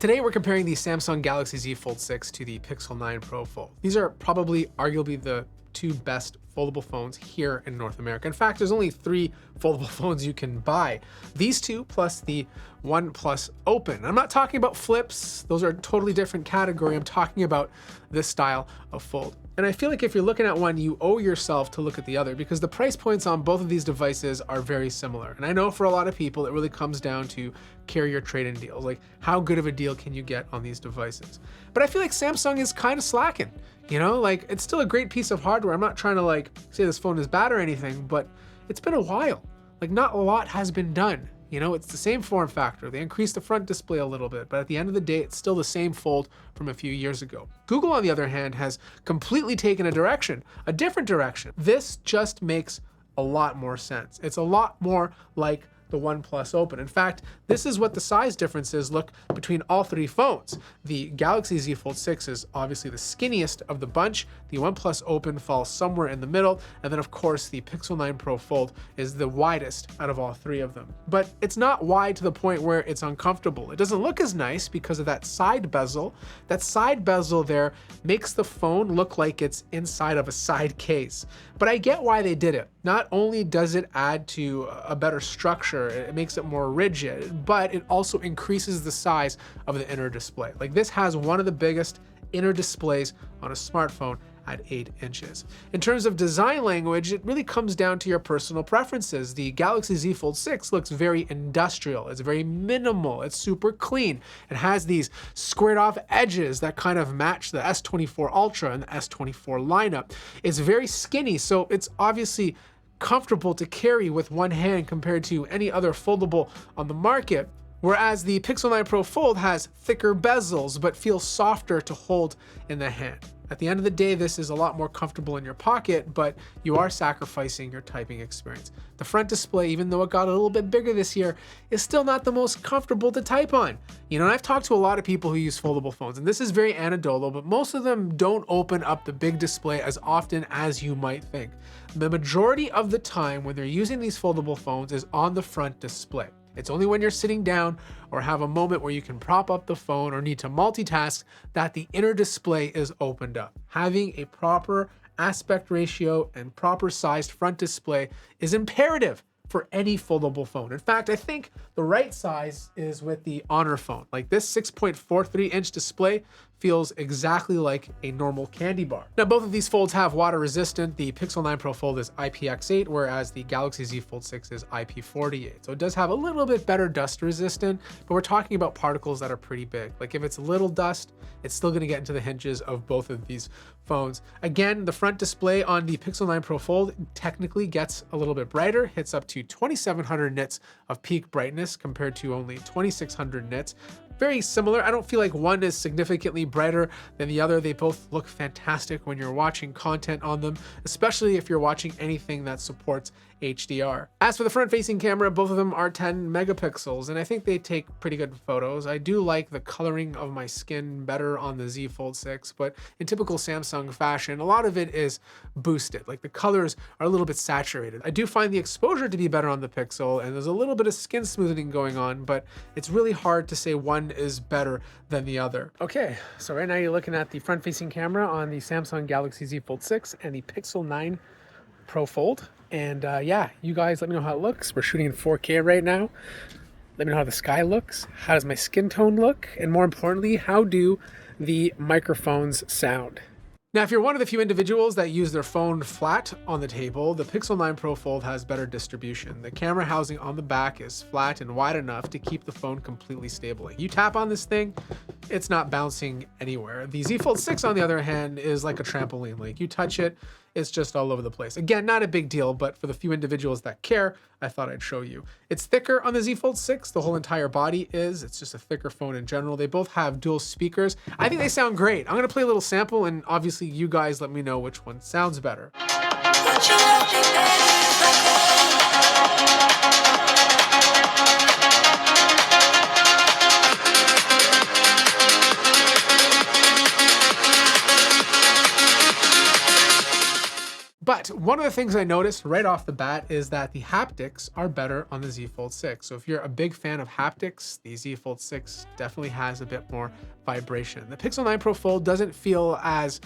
Today we're comparing the Samsung Galaxy Z Fold 6 to the Pixel 9 Pro Fold. These are probably arguably the two best foldable phones here in North America. In fact, there's only 3 foldable phones you can buy. These two plus the OnePlus Open. I'm not talking about flips. Those are a totally different category. I'm talking about this style of fold. And I feel like if you're looking at one, you owe yourself to look at the other because the price points on both of these devices are very similar. And I know for a lot of people, it really comes down to carrier trade-in deals. Like how good of a deal can you get on these devices? But I feel like Samsung is kind of slacking. You know, like it's still a great piece of hardware. I'm not trying to like say this phone is bad or anything, but it's been a while. Like not a lot has been done. You know, it's the same form factor. They increased the front display a little bit, but at the end of the day, it's still the same fold from a few years ago. Google, on the other hand, has completely taken a different direction. This just makes a lot more sense. It's a lot more like the OnePlus Open. In fact, this is what the size differences look between all 3 phones. The Galaxy Z Fold 6 is obviously the skinniest of the bunch. The OnePlus Open falls somewhere in the middle. And then of course, the Pixel 9 Pro Fold is the widest out of all 3 of them. But it's not wide to the point where it's uncomfortable. It doesn't look as nice because of that side bezel. That side bezel there makes the phone look like it's inside of a side case. But I get why they did it. Not only does it add to a better structure, it makes it more rigid, but it also increases the size of the inner display. Like this has one of the biggest inner displays on a smartphone at 8 inches. In terms of design language, it really comes down to your personal preferences. The Galaxy Z Fold 6 looks very industrial. It's very minimal. It's super clean. It has these squared off edges that kind of match the S24 Ultra and the S24 lineup. It's very skinny, so it's obviously comfortable to carry with one hand compared to any other foldable on the market. Whereas the Pixel 9 Pro Fold has thicker bezels, but feels softer to hold in the hand. At the end of the day, this is a lot more comfortable in your pocket, but you are sacrificing your typing experience. The front display, even though it got a little bit bigger this year, is still not the most comfortable to type on. You know, I've talked to a lot of people who use foldable phones, and this is very anecdotal, but most of them don't open up the big display as often as you might think. The majority of the time when they're using these foldable phones is on the front display. It's only when you're sitting down or have a moment where you can prop up the phone or need to multitask that the inner display is opened up. Having a proper aspect ratio and proper sized front display is imperative for any foldable phone. In fact, I think the right size is with the Honor phone. Like this 6.43 inch display feels exactly like a normal candy bar. Now, both of these folds have water resistant. The Pixel 9 Pro Fold is IPX8, whereas the Galaxy Z Fold 6 is IP48. So it does have a little bit better dust resistant, but we're talking about particles that are pretty big. Like if it's a little dust, it's still gonna get into the hinges of both of these phones. Again, the front display on the Pixel 9 Pro Fold technically gets a little bit brighter, hits up to 2700 nits of peak brightness compared to only 2600 nits. Very similar. I don't feel like one is significantly brighter than the other. They both look fantastic when you're watching content on them, especially if you're watching anything that supports HDR. As for the front-facing camera, both of them are 10 megapixels, and I think they take pretty good photos. I do like the coloring of my skin better on the Z Fold 6, but in typical Samsung fashion, a lot of it is boosted. Like the colors are a little bit saturated. I do find the exposure to be better on the Pixel, and there's a little bit of skin smoothing going on, but it's really hard to say one is better than the other. Okay, so right now you're looking at the front-facing camera on the Samsung Galaxy Z Fold 6 and the Pixel 9 Pro Fold. And yeah, you guys let me know how it looks. We're shooting in 4K right now. Let me know how the sky looks. How does my skin tone look? And more importantly, how do the microphones sound? Now, if you're one of the few individuals that use their phone flat on the table, the Pixel 9 Pro Fold has better distribution. The camera housing on the back is flat and wide enough to keep the phone completely stable. Like you tap on this thing, it's not bouncing anywhere. The Z Fold 6, on the other hand, is like a trampoline. Like you touch it, it's just all over the place. Again, not a big deal, but for the few individuals that care, I thought I'd show you. It's thicker on the Z Fold 6. The whole entire body is. It's just a thicker phone in general. They both have dual speakers. I think they sound great. I'm gonna play a little sample, and obviously you guys let me know which one sounds better. But But one of the things I noticed right off the bat is that the haptics are better on the Z Fold 6. So if you're a big fan of haptics, the Z Fold 6 definitely has a bit more vibration. The Pixel 9 Pro Fold doesn't feel as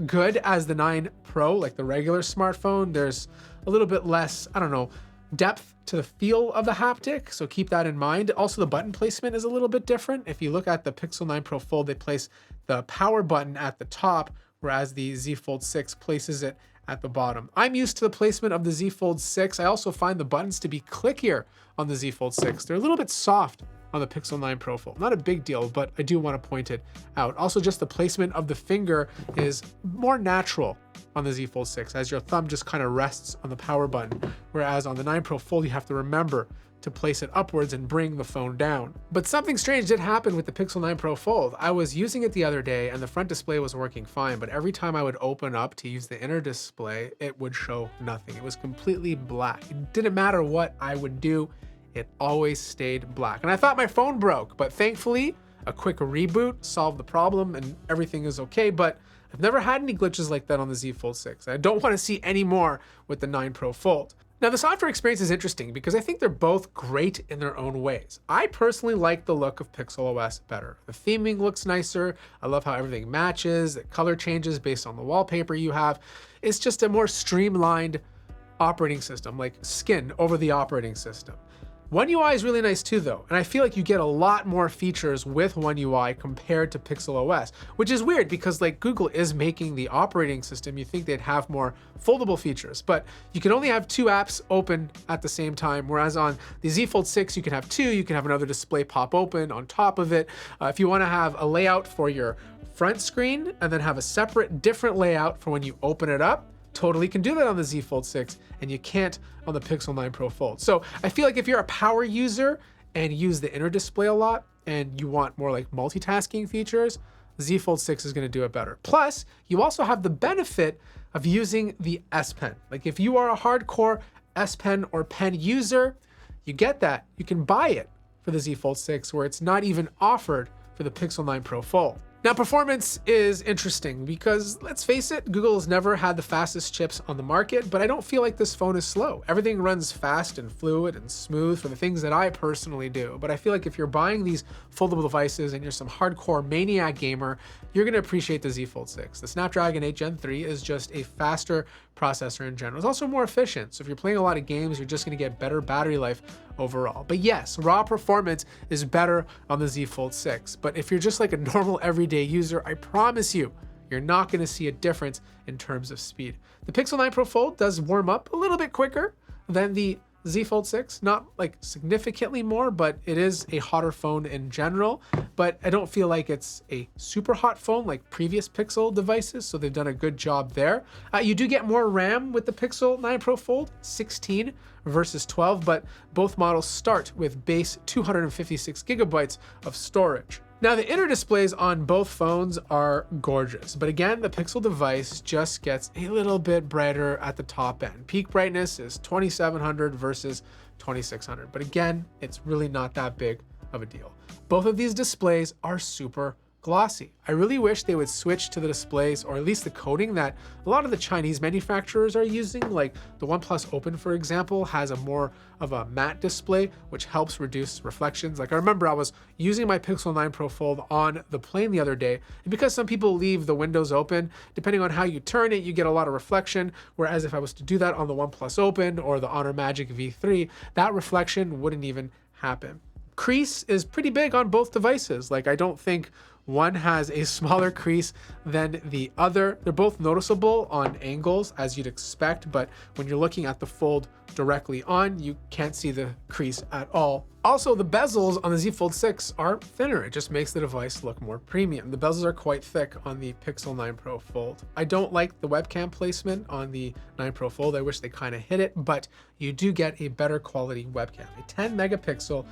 good as the 9 Pro, like the regular smartphone. There's a little bit less, I don't know, depth to the feel of the haptic, so keep that in mind. Also, the button placement is a little bit different. If you look at the Pixel 9 Pro Fold, they place the power button at the top, whereas the Z Fold 6 places it at the bottom. I'm used to the placement of the Z Fold 6. I also find the buttons to be clickier on the Z Fold 6. They're a little bit soft on the Pixel 9 Pro Fold. Not a big deal, but I do want to point it out. Also, just the placement of the finger is more natural on the Z Fold 6, as your thumb just kind of rests on the power button, whereas on the 9 Pro Fold, you have to remember to place it upwards and bring the phone down. But something strange did happen with the Pixel 9 Pro Fold. I was using it the other day and the front display was working fine, but every time I would open up to use the inner display, it would show nothing. It was completely black. It didn't matter what I would do, it always stayed black. And I thought my phone broke, but thankfully, a quick reboot solved the problem and everything is okay. But I've never had any glitches like that on the Z Fold 6. I don't want to see any more with the 9 Pro Fold. Now, the software experience is interesting because I think they're both great in their own ways. I personally like the look of Pixel OS better. The theming looks nicer. I love how everything matches. The color changes based on the wallpaper you have. It's just a more streamlined operating system, like skin over the operating system. One UI is really nice too though, and I feel like you get a lot more features with One UI compared to Pixel OS, which is weird because like Google is making the operating system, you think they'd have more foldable features, but you can only have 2 apps open at the same time, whereas on the Z Fold 6 you can have 2, you can have another display pop open on top of it. If you want to have a layout for your front screen and then have a separate different layout for when you open it up, totally can do that on the Z Fold 6, and you can't on the Pixel 9 Pro Fold. So I feel like if you're a power user and use the inner display a lot and you want more like multitasking features, Z Fold 6 is going to do it better. Plus, you also have the benefit of using the S Pen. Like if you are a hardcore S Pen or pen user, you get that. You can buy it for the Z Fold 6 where it's not even offered for the Pixel 9 Pro Fold. Now, performance is interesting because let's face it, Google has never had the fastest chips on the market, but I don't feel like this phone is slow. Everything runs fast and fluid and smooth for the things that I personally do. But I feel like if you're buying these foldable devices and you're some hardcore maniac gamer, you're gonna appreciate the Z Fold 6. The Snapdragon 8 Gen 3 is just a faster processor in general. It's also more efficient. So if you're playing a lot of games, you're just gonna get better battery life overall. But yes, raw performance is better on the Z Fold 6. But if you're just like a normal everyday user, I promise you, you're not gonna see a difference in terms of speed. The Pixel 9 Pro Fold does warm up a little bit quicker than the Z Fold 6, not like significantly more, but it is a hotter phone in general. But I don't feel like it's a super hot phone like previous Pixel devices, so they've done a good job there. You do get more RAM with the Pixel 9 Pro Fold, 16 versus 12, but both models start with base 256 gigabytes of storage. Now, the inner displays on both phones are gorgeous, but again, the Pixel device just gets a little bit brighter at the top end. Peak brightness is 2700 versus 2600, but again, it's really not that big of a deal. Both of these displays are super glossy. I really wish they would switch to the displays, or at least the coating that a lot of the Chinese manufacturers are using. Like the OnePlus Open, for example, has a more of a matte display, which helps reduce reflections. Like I remember I was using my Pixel 9 Pro Fold on the plane the other day, and because some people leave the windows open, depending on how you turn it, you get a lot of reflection. Whereas if I was to do that on the OnePlus Open or the Honor Magic V3, that reflection wouldn't even happen. Crease is pretty big on both devices. Like I don't think one has a smaller crease than the other. They're both noticeable on angles as you'd expect, but when you're looking at the Fold directly on, you can't see the crease at all. Also, the bezels on the Z Fold 6 are thinner. It just makes the device look more premium. The bezels are quite thick on the Pixel 9 Pro Fold. I don't like the webcam placement on the 9 Pro Fold. I wish they kind of hit it, but you do get a better quality webcam. A 10 megapixel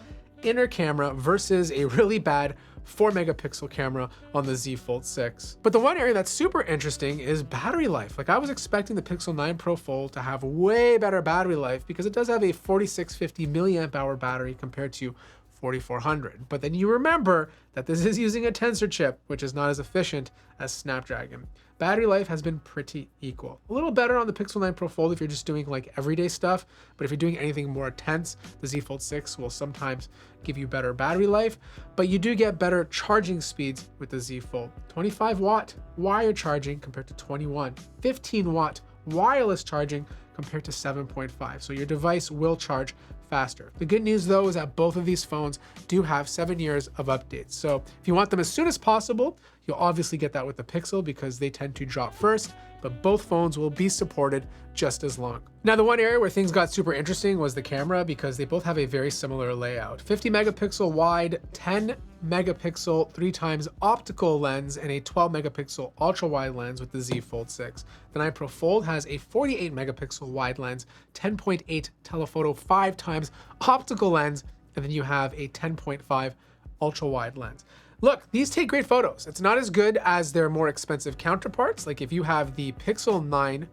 inner camera versus a really bad 4 megapixel camera on the Z Fold 6. But the one area that's super interesting is battery life. Like I was expecting the Pixel 9 Pro Fold to have way better battery life because it does have a 4650 milliamp hour battery compared to 4400. But then you remember that this is using a tensor chip, which is not as efficient as Snapdragon. Battery life has been pretty equal. A little better on the Pixel 9 Pro Fold if you're just doing like everyday stuff, but if you're doing anything more intense, the Z Fold 6 will sometimes give you better battery life, but you do get better charging speeds with the Z Fold. 25 watt wire charging compared to 21, 15 watt wireless charging compared to 7.5. So your device will charge faster. The good news though is that both of these phones do have 7 years of updates. So if you want them as soon as possible, you'll obviously get that with the Pixel because they tend to drop first, but both phones will be supported just as long. Now, the one area where things got super interesting was the camera because they both have a very similar layout. 50 megapixel wide, 10 megapixel 3x optical lens, and a 12 megapixel ultra wide lens with the Z Fold 6. The 9 Pro Fold has a 48 megapixel wide lens, 10.8 telephoto 5x optical lens, and then you have a 10.5 ultra wide lens. Look, these take great photos. It's not as good as their more expensive counterparts. Like if you have the Pixel 9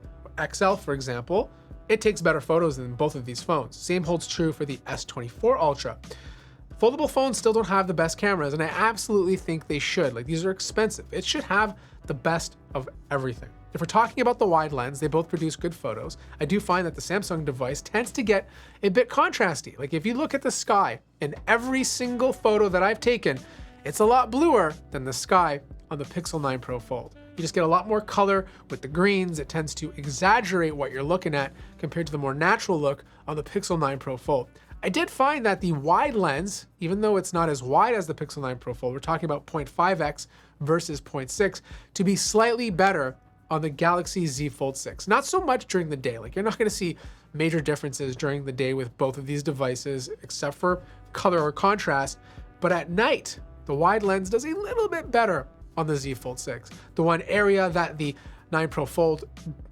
XL, for example, it takes better photos than both of these phones. Same holds true for the S24 Ultra. Foldable phones still don't have the best cameras, and I absolutely think they should. Like, these are expensive. It should have the best of everything. If we're talking about the wide lens, they both produce good photos. I do find that the Samsung device tends to get a bit contrasty. Like if you look at the sky, in every single photo that I've taken, it's a lot bluer than the sky on the Pixel 9 Pro Fold. You just get a lot more color with the greens. It tends to exaggerate what you're looking at compared to the more natural look on the Pixel 9 Pro Fold. I did find that the wide lens, even though it's not as wide as the Pixel 9 Pro Fold, we're talking about 0.5x versus 0.6, to be slightly better on the Galaxy Z Fold 6. Not so much during the day. Like, you're not going to see major differences during the day with both of these devices, except for color or contrast. But at night, the wide lens does a little bit better on the Z Fold 6. The one area that the 9 Pro Fold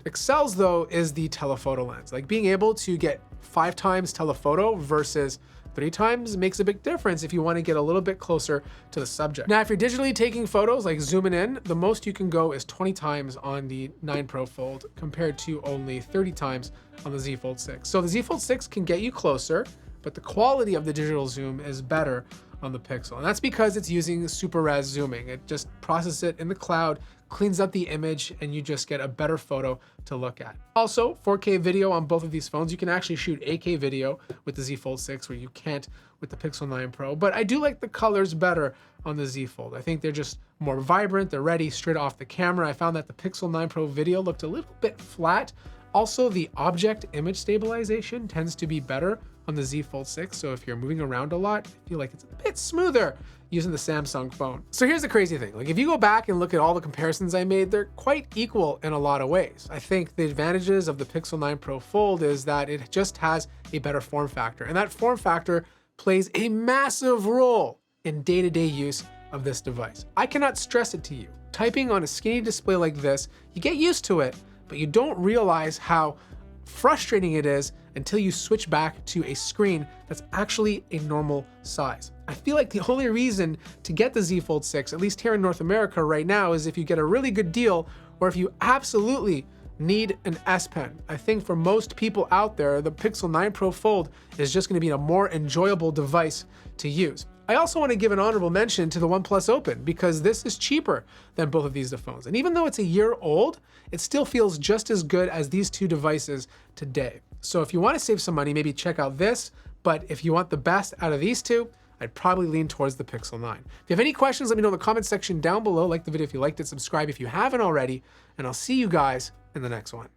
excels though is the telephoto lens. Like, being able to get 5 times telephoto versus 3 times makes a big difference if you want to get a little bit closer to the subject. Now, if you're digitally taking photos, like zooming in, the most you can go is 20 times on the 9 Pro Fold compared to only 30 times on the Z Fold 6. So the Z Fold 6 can get you closer, but the quality of the digital zoom is better on the Pixel. And that's because it's using super res zooming. It just processes it in the cloud, cleans up the image, and you just get a better photo to look at. Also, 4K video on both of these phones. You can actually shoot 8K video with the Z Fold 6 where you can't with the Pixel 9 Pro, but I do like the colors better on the Z Fold. I think they're just more vibrant. They're ready straight off the camera. I found that the Pixel 9 Pro video looked a little bit flat. Also, the object image stabilization tends to be better on the Z Fold 6. So if you're moving around a lot, I feel like it's a bit smoother using the Samsung phone. So here's the crazy thing. Like, if you go back and look at all the comparisons I made, they're quite equal in a lot of ways. I think the advantages of the Pixel 9 Pro Fold is that it just has a better form factor. And that form factor plays a massive role in day-to-day use of this device. I cannot stress it to you. Typing on a skinny display like this, you get used to it, but you don't realize how frustrating it is until you switch back to a screen that's actually a normal size. I feel like the only reason to get the Z Fold 6, at least here in North America right now, is if you get a really good deal or if you absolutely need an S Pen. I think for most people out there, the Pixel 9 Pro Fold is just going to be a more enjoyable device to use. I also want to give an honorable mention to the OnePlus Open because this is cheaper than both of these phones. And even though it's a year old, it still feels just as good as these two devices today. So if you want to save some money, maybe check out this. But if you want the best out of these two, I'd probably lean towards the Pixel 9. If you have any questions, let me know in the comment section down below. Like the video if you liked it, subscribe if you haven't already, and I'll see you guys in the next one.